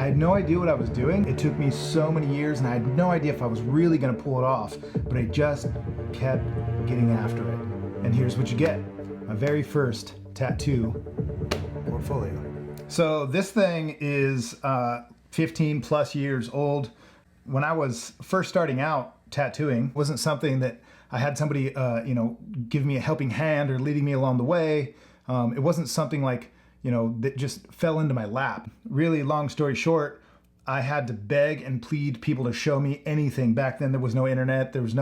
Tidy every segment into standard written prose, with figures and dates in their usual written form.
had no idea what I was doing. It took me so many years and I had no idea if I was really gonna pull it off, but I just kept getting after it. And here's what you get. My very first tattoo portfolio. So this thing is 15 plus years old. When I was first starting out, tattooing wasn't something that I had somebody, give me a helping hand or leading me along the way. It wasn't something like, that just fell into my lap. Really, long story short, I had to beg and plead people to show me anything. Back then there was no internet, there was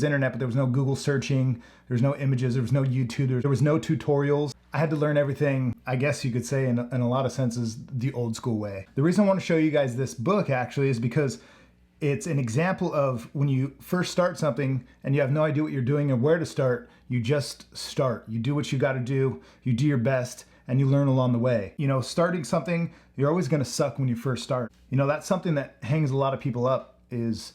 internet, but there was no Google searching, there was no images, there was no YouTube, there was no tutorials. I had to learn everything, I guess you could say in a lot of senses, the old school way. The reason I want to show you guys this book actually is because it's an example of when you first start something and you have no idea what you're doing and where to start, you just start. You do what you got to do, you do your best, and you learn along the way. Starting something, you're always gonna suck when you first start. That's something that hangs a lot of people up, is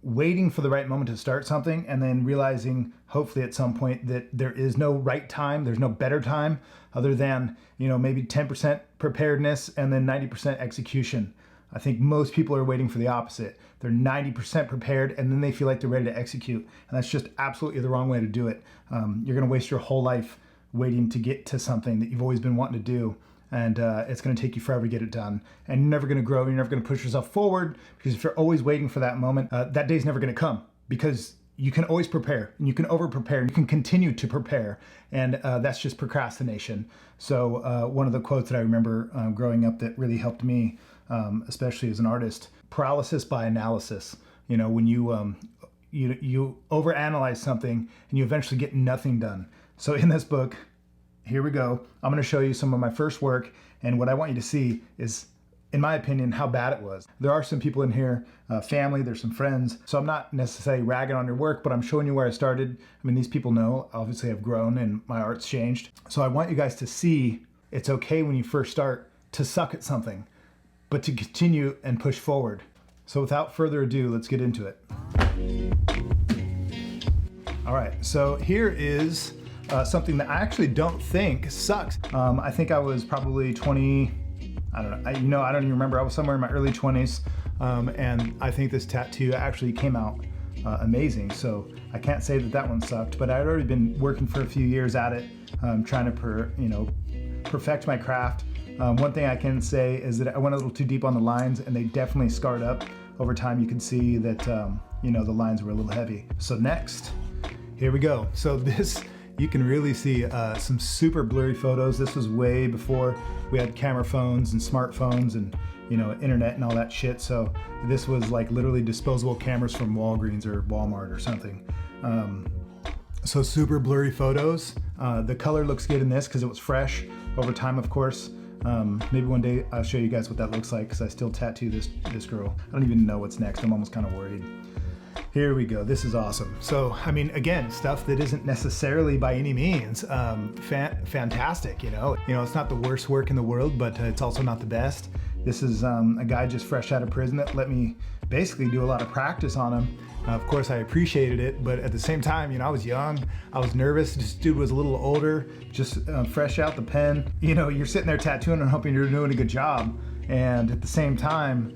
waiting for the right moment to start something and then realizing, hopefully at some point, that there is no right time, there's no better time other than, maybe 10% preparedness and then 90% execution. I think most people are waiting for the opposite. They're 90% prepared and then they feel like they're ready to execute. And that's just absolutely the wrong way to do it. You're gonna waste your whole life waiting to get to something that you've always been wanting to do. And it's gonna take you forever to get it done. And you're never gonna grow, you're never gonna push yourself forward, because if you're always waiting for that moment, that day's never gonna come, because you can always prepare and you can over prepare and you can continue to prepare. And that's just procrastination. So one of the quotes that I remember growing up that really helped me, especially as an artist, paralysis by analysis. When you overanalyze something and you eventually get nothing done. So in this book, here we go. I'm going to show you some of my first work, and what I want you to see is, in my opinion, how bad it was. There are some people in here, family, there's some friends, so I'm not necessarily ragging on your work, but I'm showing you where I started. I mean, these people know, obviously I've grown and my art's changed. So I want you guys to see it's okay when you first start to suck at something, but to continue and push forward. So without further ado, let's get into it. All right, so here is something that I actually don't think sucks. I think I was probably 20, I don't know, I don't even remember. I was somewhere in my early 20s, and I think this tattoo actually came out amazing. So I can't say that one sucked, but I'd already been working for a few years at it, trying to perfect my craft. One thing I can say is that I went a little too deep on the lines, and they definitely scarred up. Over time, you can see that the lines were a little heavy. So next, here we go. So this, you can really see some super blurry photos. This was way before we had camera phones and smartphones and internet and all that shit. So this was like literally disposable cameras from Walgreens or Walmart or something. So super blurry photos. The color looks good in this because it was fresh over time, of course. Maybe one day I'll show you guys what that looks like, because I still tattoo this girl. I don't even know what's next. I'm almost kind of worried. Here we go. This is awesome. So, I mean, again, stuff that isn't necessarily by any means fantastic, it's not the worst work in the world, but it's also not the best. This is a guy just fresh out of prison that let me basically do a lot of practice on him. Of course, I appreciated it, but at the same time, I was young, I was nervous. This dude was a little older, just fresh out the pen. You're sitting there tattooing and hoping you're doing a good job, and at the same time,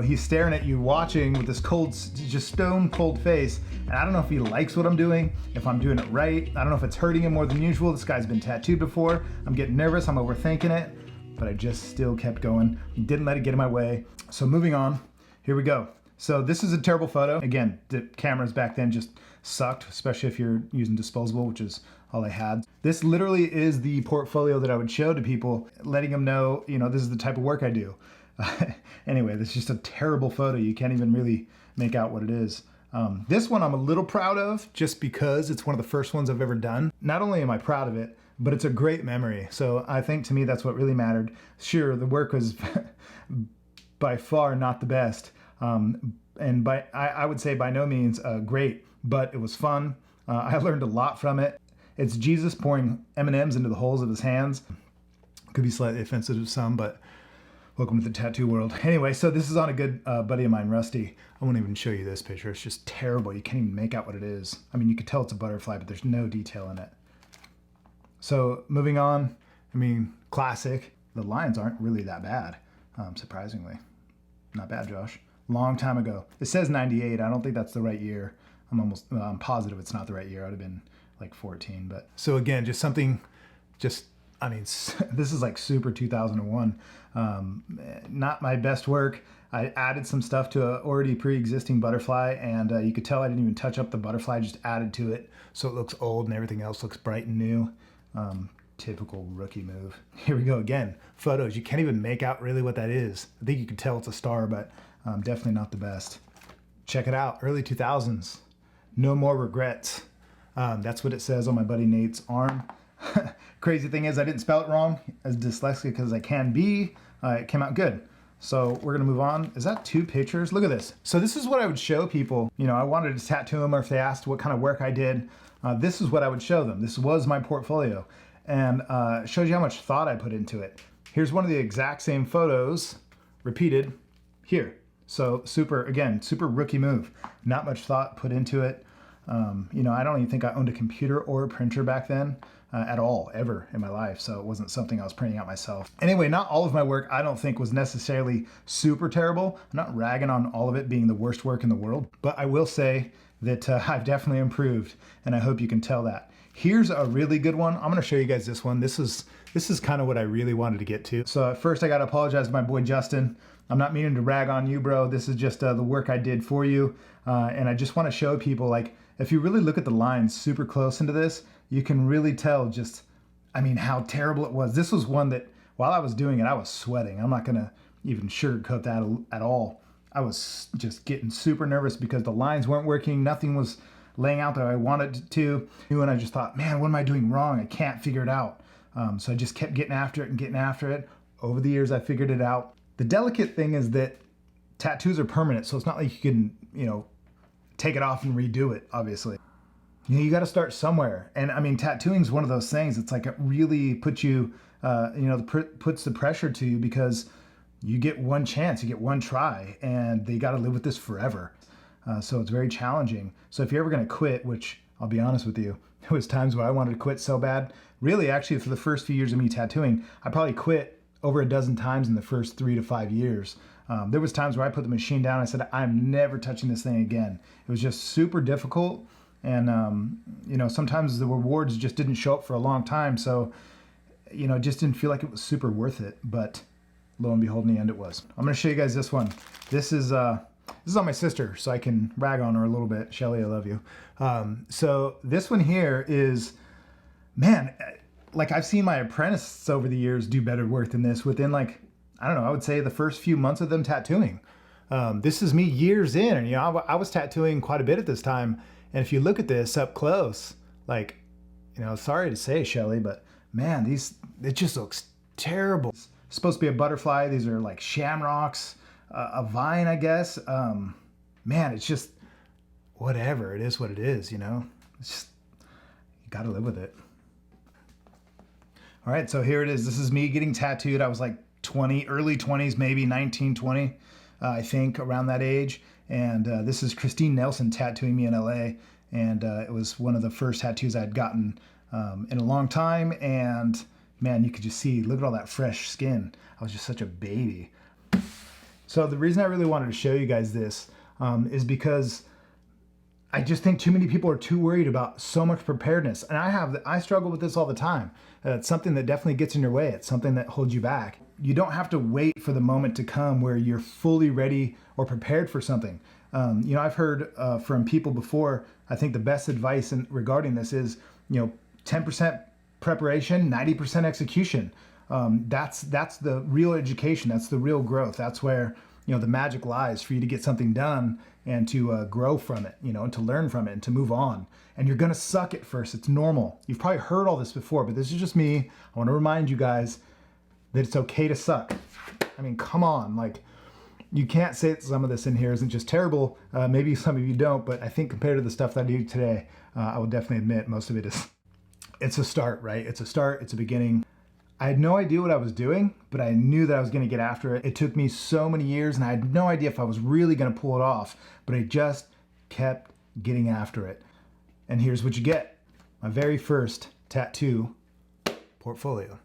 he's staring at you watching with this cold, just stone cold face. And I don't know if he likes what I'm doing, if I'm doing it right. I don't know if it's hurting him more than usual. This guy's been tattooed before. I'm getting nervous, I'm overthinking it, but I just still kept going. Didn't let it get in my way. So moving on, here we go. So this is a terrible photo. Again, the cameras back then just sucked, especially if you're using disposable, which is all I had. This literally is the portfolio that I would show to people, letting them know, this is the type of work I do. Anyway, this is just a terrible photo. You can't even really make out what it is. This one I'm a little proud of, just because it's one of the first ones I've ever done. Not only am I proud of it, but it's a great memory. So I think to me that's what really mattered. Sure, the work was by far not the best, and I would say by no means great, but it was fun. I learned a lot from it. It's Jesus pouring M&Ms into the holes of his hands. Could be slightly offensive to some, but welcome to the tattoo world. Anyway, so this is on a good buddy of mine, Rusty. I won't even show you this picture. It's just terrible. You can't even make out what it is. I mean, you could tell it's a butterfly, but there's no detail in it. So moving on, I mean, classic. The lines aren't really that bad. surprisingly. Not bad, Josh. Long time ago. It says 98. I don't think that's the right year. I'm positive it's not the right year. I would have been like 14. But so again, just something, I mean, this is like super 2001. Not my best work. I added some stuff to an already pre-existing butterfly, and you could tell I didn't even touch up the butterfly, just added to it so it looks old and everything else looks bright and new. Typical rookie move. Here we go again. Photos. You can't even make out really what that is. I think you can tell it's a star, but definitely not the best. Check it out. Early 2000s. No more regrets. That's what it says on my buddy Nate's arm. Crazy thing is I didn't spell it wrong, as dyslexic as I can be. It came out good. So we're gonna move on. Is that 2 pictures? Look at this. So this is what I would show people. You know, I wanted to tattoo them, or if they asked what kind of work I did, this is what I would show them. This was my portfolio, and it shows you how much thought I put into it. Here's one of the exact same photos repeated here. So super rookie move. Not much thought put into it. You know, I don't even think I owned a computer or a printer back then. At all, ever in my life. So it wasn't something I was printing out myself. Anyway, not all of my work I don't think was necessarily super terrible. I'm not ragging on all of it being the worst work in the world, but I will say that I've definitely improved, and I hope you can tell that. Here's a really good one. I'm gonna show you guys this one. This is kind of what I really wanted to get to. So at first I gotta apologize to my boy Justin. I'm not meaning to rag on you, bro. This is just the work I did for you. And I just wanna show people, like, if you really look at the lines super close into this, you can really tell just, I mean, how terrible it was. This was one that while I was doing it, I was sweating. I'm not gonna even sugarcoat that at all. I was just getting super nervous because the lines weren't working. Nothing was laying out that I wanted it to. And I just thought, man, what am I doing wrong? I can't figure it out. So I just kept getting after it and getting after it. Over the years, I figured it out. The delicate thing is that tattoos are permanent. So it's not like you can, you know, take it off and redo it, obviously. You know, you got to start somewhere. And I mean, tattooing is one of those things. It's like it really puts you, you know, puts the pressure to you, because you get one chance, you get one try, and they got to live with this forever. So it's very challenging. So if you're ever going to quit, which I'll be honest with you, there was times where I wanted to quit so bad. Really, actually, for the first few years of me tattooing, I probably quit over a dozen times in the first 3 to 5 years. There was times where I put the machine down. I said, I'm never touching this thing again. It was just super difficult. And, you know, sometimes the rewards just didn't show up for a long time. So, you know, it just didn't feel like it was super worth it. But lo and behold, in the end, it was. I'm going to show you guys this one. This is on my sister, so I can rag on her a little bit. Shelly, I love you. So this one here is, man, like I've seen my apprentices over the years do better work than this within, like, I don't know, I would say the first few months of them tattooing. This is me years in, and, you know, I was tattooing quite a bit at this time. And if you look at this up close, like, you know, sorry to say, Shelly, but man, it just looks terrible. It's supposed to be a butterfly. These are like shamrocks, a vine, I guess. Man, it's just whatever. It is what it is, you know? It's just, you got to live with it. All right, so here it is. This is me getting tattooed. I was like 20, early 20s, maybe 19, 20, I think, around that age. And this is Christine Nelson tattooing me in LA. And it was one of the first tattoos I had gotten in a long time. And man, you could just see, look at all that fresh skin. I was just such a baby. So the reason I really wanted to show you guys this is because I just think too many people are too worried about so much preparedness. And I struggle with this all the time. It's something that definitely gets in your way. It's something that holds you back. You don't have to wait for the moment to come where you're fully ready or prepared for something. You know, I've heard from people before, I think the best advice regarding this is, you know, 10% preparation, 90% execution. That's the real education. That's the real growth. That's where, you know, the magic lies for you to get something done and to grow from it, you know, and to learn from it and to move on. And you're going to suck at first. It's normal. You've probably heard all this before, but this is just me. I want to remind you guys that it's okay to suck. I mean, come on. Like, you can't say that some of this in here isn't just terrible. Maybe some of you don't, but I think compared to the stuff that I do today, I will definitely admit most of it is, it's a start, right? It's a start. It's a beginning. I had no idea what I was doing, but I knew that I was going to get after it. It took me so many years, and I had no idea if I was really going to pull it off, but I just kept getting after it. And here's what you get. My very first tattoo portfolio.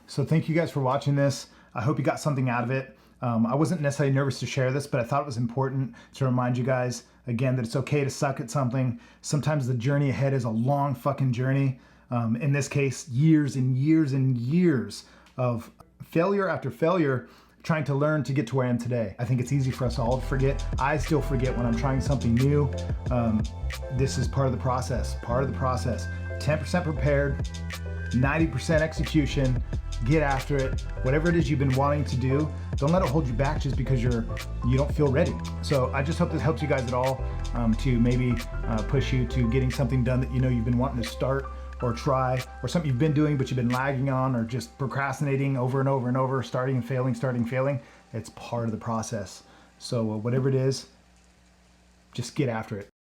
So thank you guys for watching this. I hope you got something out of it. I wasn't necessarily nervous to share this, but I thought it was important to remind you guys, again, that it's okay to suck at something. Sometimes the journey ahead is a long fucking journey. In this case, years and years and years of failure after failure, trying to learn to get to where I am today. I think it's easy for us all to forget. I still forget when I'm trying something new. This is part of the process, 10% prepared, 90% execution. Get after it. Whatever it is you've been wanting to do, don't let it hold you back just because you don't feel ready. So I just hope this helps you guys at all to maybe push you to getting something done that you know you've been wanting to start or try, or something you've been doing but you've been lagging on, or just procrastinating over and over and over, starting and failing. It's part of the process. So whatever it is, just get after it.